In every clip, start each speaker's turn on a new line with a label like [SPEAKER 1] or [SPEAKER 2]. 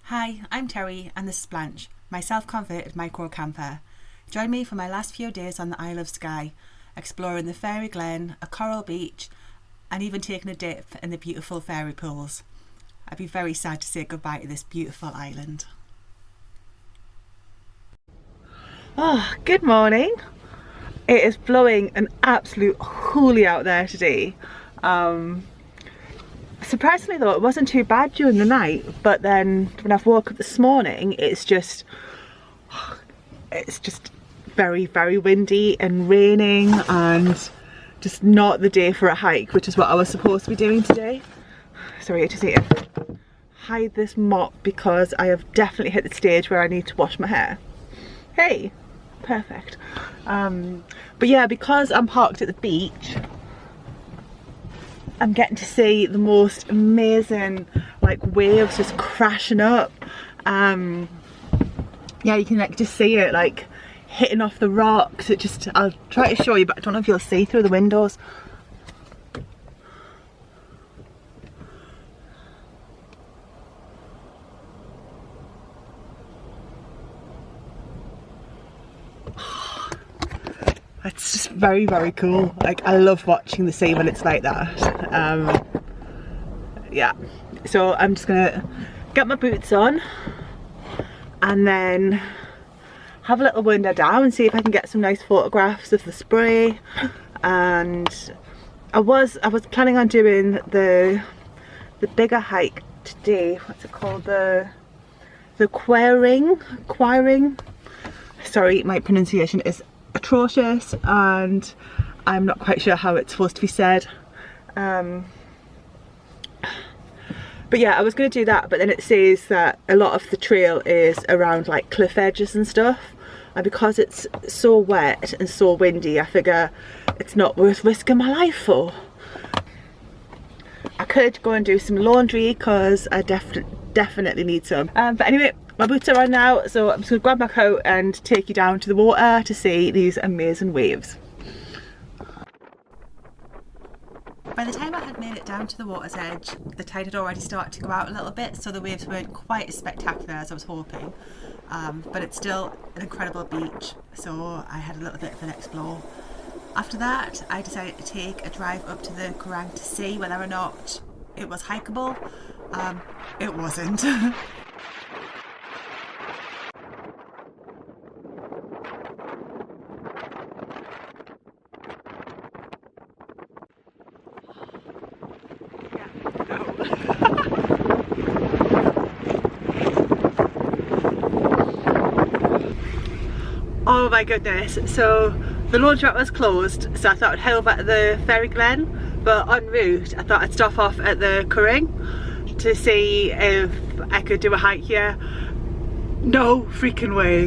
[SPEAKER 1] Hi, I'm Terry and this is Blanche, my self-converted micro-camper. Join me for my last few days on the Isle of Skye, exploring the Fairy Glen, a coral beach and even taking a dip in the beautiful fairy pools. I'd be very sad to say goodbye to this beautiful island.
[SPEAKER 2] Oh, good morning. It is blowing an absolute hoolie out there today. Surprisingly though, it wasn't too bad during the night, but then when I've woke up this morning, it's just very, very windy and raining and just not the day for a hike, which is what I was supposed to be doing today. Sorry, I just need to hide this mop because I have definitely hit the stage where I need to wash my hair. Hey, perfect. But yeah, because I'm parked at the beach, I'm getting to see the most amazing like waves just crashing up. Yeah, you can like just see it like hitting off the rocks. I'll try to show you, but I don't know if you'll see through the windows. It's just very, very cool. Like, I love watching the sea when it's like that. Yeah, so I'm just gonna get my boots on and then have a little wander down and see if I can get some nice photographs of the spray. And I was planning on doing the bigger hike today. What's it called? The quiring. Sorry, my pronunciation is atrocious and I'm not quite sure how it's supposed to be said. But yeah, I was going to do that, but then it says that a lot of the trail is around like cliff edges and stuff, and because it's so wet and so windy, I figure it's not worth risking my life for. I could go and do some laundry because I definitely need some. But anyway, my boots are on now, so I'm just going to grab my coat and take you down to the water to see these amazing waves.
[SPEAKER 1] By the time I had made it down to the water's edge, the tide had already started to go out a little bit, so the waves weren't quite as spectacular as I was hoping. But it's still an incredible beach, so I had a little bit of an explore. After that, I decided to take a drive up to the Kerrang to see whether or not it was hikeable. It wasn't.
[SPEAKER 2] Oh my goodness, so the laundrette was closed, so I thought I'd head over to the Fairy Glen, but en route I thought I'd stop off at the Kerrang to see if I could do a hike here. No freaking way.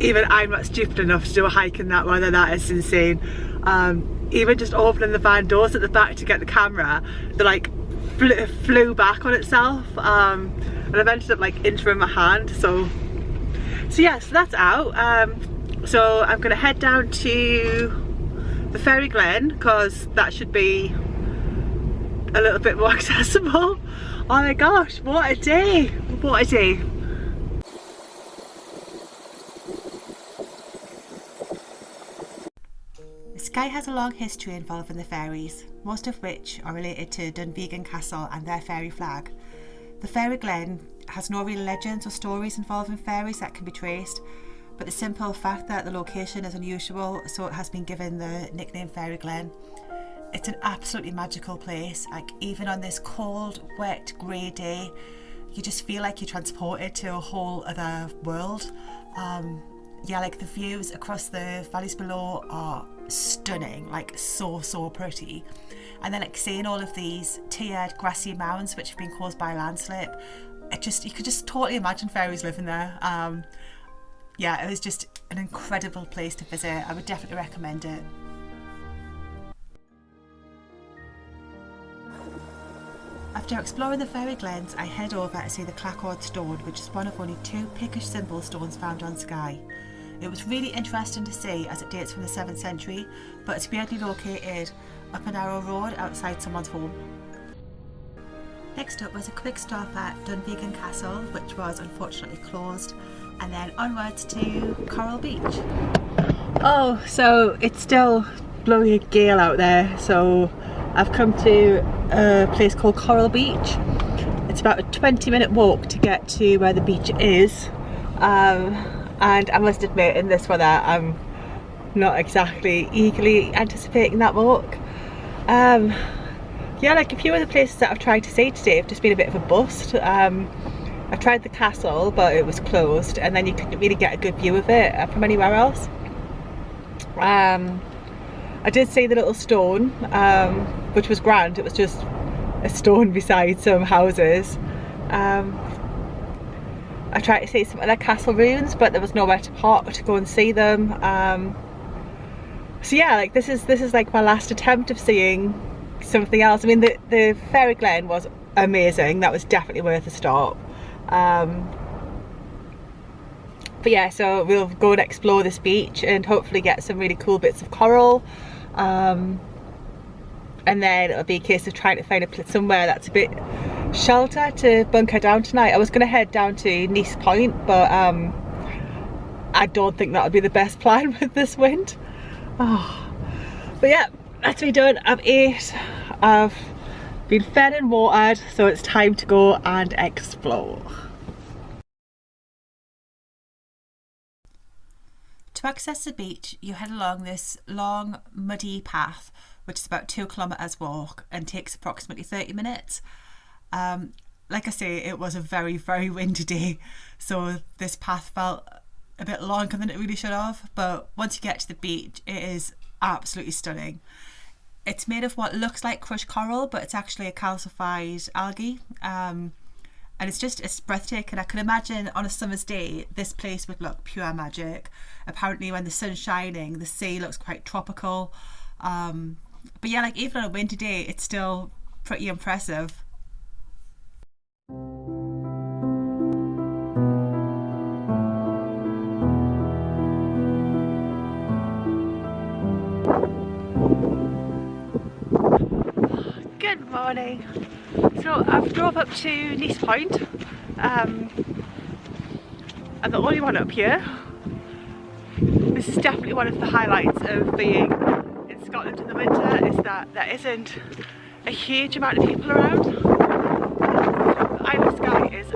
[SPEAKER 2] Even I'm not stupid enough to do a hike in that weather. That is insane. Even just opening the van doors at the back to get the camera, they like flew back on itself, and I've ended up like injuring my hand. So yeah, so that's out. So I'm gonna head down to the Fairy Glen because that should be a little bit more accessible. Oh my gosh, what a day! What a day!
[SPEAKER 1] Skye has a long history involving the fairies, most of which are related to Dunvegan Castle and their fairy flag. The Fairy Glen has no real legends or stories involving fairies that can be traced, but the simple fact that the location is unusual, so it has been given the nickname Fairy Glen. It's an absolutely magical place. Like, even on this cold, wet, grey day, you just feel like you're transported to a whole other world. Yeah, like the views across the valleys below are stunning, like so pretty. And then like seeing all of these tiered grassy mounds which have been caused by a landslip, you could just totally imagine fairies living there. Yeah, it was just an incredible place to visit. I would definitely recommend it. After exploring the Fairy Glens, I head over to see the Clachord Stone, which is one of only 2 Pictish symbol stones found on Skye. It was really interesting to see as it dates from the 7th century, but it's weirdly located up a narrow road outside someone's home. Next up was a quick stop at Dunvegan Castle, which was unfortunately closed, and then onwards to Coral Beach.
[SPEAKER 2] Oh, so it's still blowing a gale out there, so I've come to a place called Coral Beach. It's about a 20-minute walk to get to where the beach is, and I must admit in this weather I'm not exactly eagerly anticipating that walk. Yeah, like a few of the places that I've tried to see today have just been a bit of a bust. I tried the castle, but it was closed, and then you couldn't really get a good view of it from anywhere else. I did see the little stone, which was grand. It was just a stone beside some houses. I tried to see some other castle ruins, but there was nowhere to park to go and see them. So yeah, like this is like my last attempt of seeing something else. I mean, the Fairy Glen was amazing. That was definitely worth a stop. But yeah, so we'll go and explore this beach and hopefully get some really cool bits of coral. And then it'll be a case of trying to find a place somewhere that's a bit shelter to bunker down tonight. I was going to head down to Neist Point, but I don't think that would be the best plan with this wind. Oh. But yeah, that's me done. I've ate, I've been fed and watered, so it's time to go and explore.
[SPEAKER 1] To access the beach, you head along this long, muddy path, which is about 2 kilometres walk and takes approximately 30 minutes. Like I say, it was a very, very windy day, so this path felt a bit longer than it really should have, but once you get to the beach, it is absolutely stunning. It's made of what looks like crushed coral, but it's actually a calcified algae, and it's breathtaking. I can imagine on a summer's day this place would look pure magic. Apparently when the sun's shining, the sea looks quite tropical, but yeah, like even on a windy day, it's still pretty impressive.
[SPEAKER 2] Good morning. So I've drove up to Neist Point. I'm the only one up here. This is definitely one of the highlights of being in Scotland in the winter, is that there isn't a huge amount of people around. The Isle of Skye is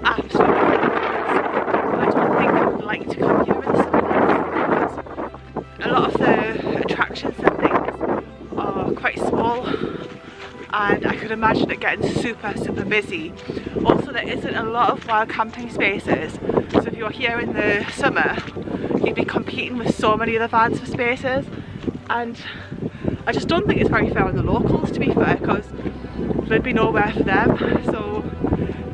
[SPEAKER 2] absolutely gorgeous. I don't think I would like to come here in the summer because a lot of the attractions and things are quite small, and I could imagine it getting super busy. Also, there isn't a lot of wild camping spaces, so if you're here in the summer you'd be competing with so many other vans for spaces, and I just don't think it's very fair on the locals, to be fair, because there'd be nowhere for them. So,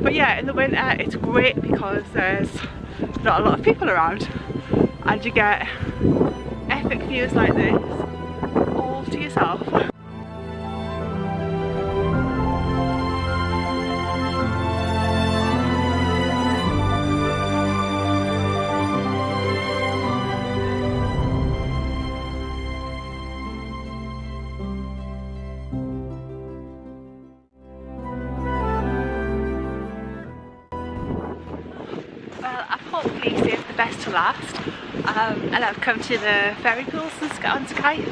[SPEAKER 2] but yeah, in the winter it's great because there's not a lot of people around and you get epic views like this all to yourself. Hopefully saved the best to last, and I've come to the fairy pools on Skye.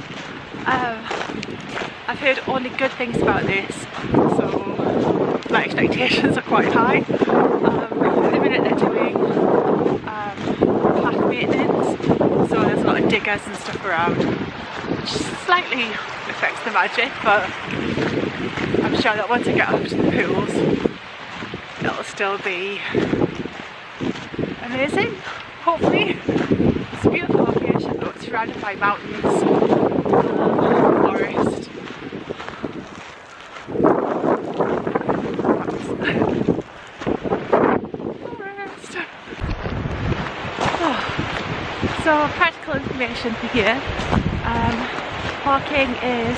[SPEAKER 2] I've heard only good things about this, so my expectations are quite high. At the minute they're doing path maintenance, so there's a lot of diggers and stuff around, which slightly affects the magic, but I'm sure that once I get up to the pools it'll still be amazing, hopefully. It's a beautiful location though, it's surrounded by mountains, forest. So practical information for here. Parking is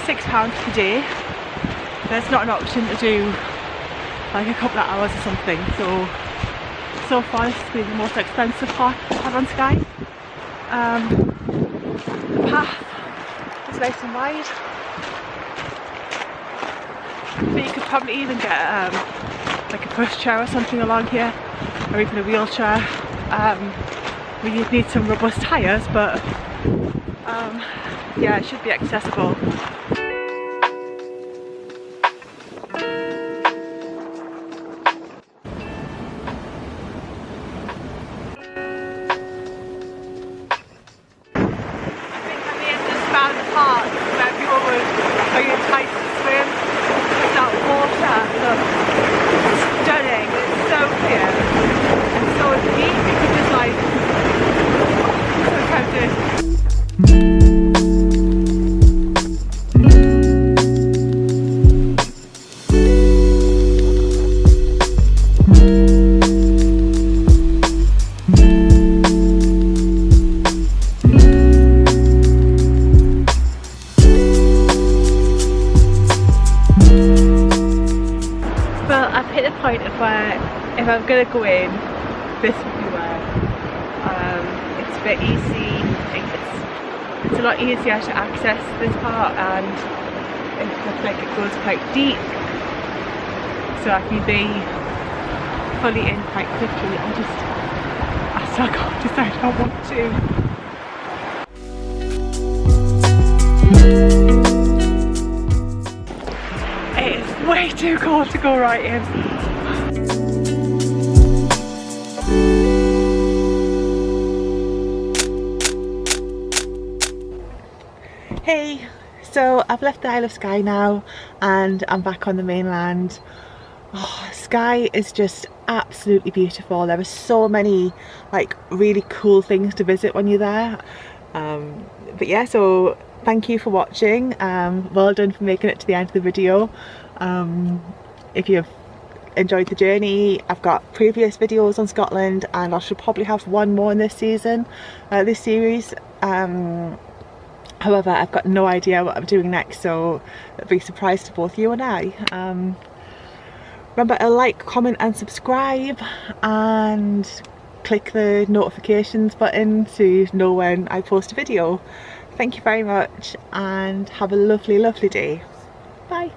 [SPEAKER 2] £6 per day. There's not an option to do like a couple of hours or something, so far this has been the most expensive park I've had on Skye. The path is nice and wide. But you could probably even get like a pushchair or something along here, or even a wheelchair. You'd need some robust tyres, but yeah, it should be accessible. Found a park where people would very enticed to swim with that water. Look, it's stunning, it's so clear and so deep, you could just like, so tempted. Point of where, if I'm gonna go in, this would be where. It's a bit easy. It's a lot easier to access this part, and it looks like it goes quite deep, so I can be fully in quite quickly. I still can't decide if I want to. It is way too cold to go right in. Hey, so I've left the Isle of Skye now and I'm back on the mainland. Oh, Skye is just absolutely beautiful. There are so many like really cool things to visit when you're there. But yeah, so thank you for watching. Well done for making it to the end of the video. If you've enjoyed the journey, I've got previous videos on Scotland, and I should probably have one more in this season, this series. However, I've got no idea what I'm doing next, so it'll be a surprise to both you and I. Remember to like, comment and subscribe, and click the notifications button to know when I post a video. Thank you very much and have a lovely, lovely day. Bye.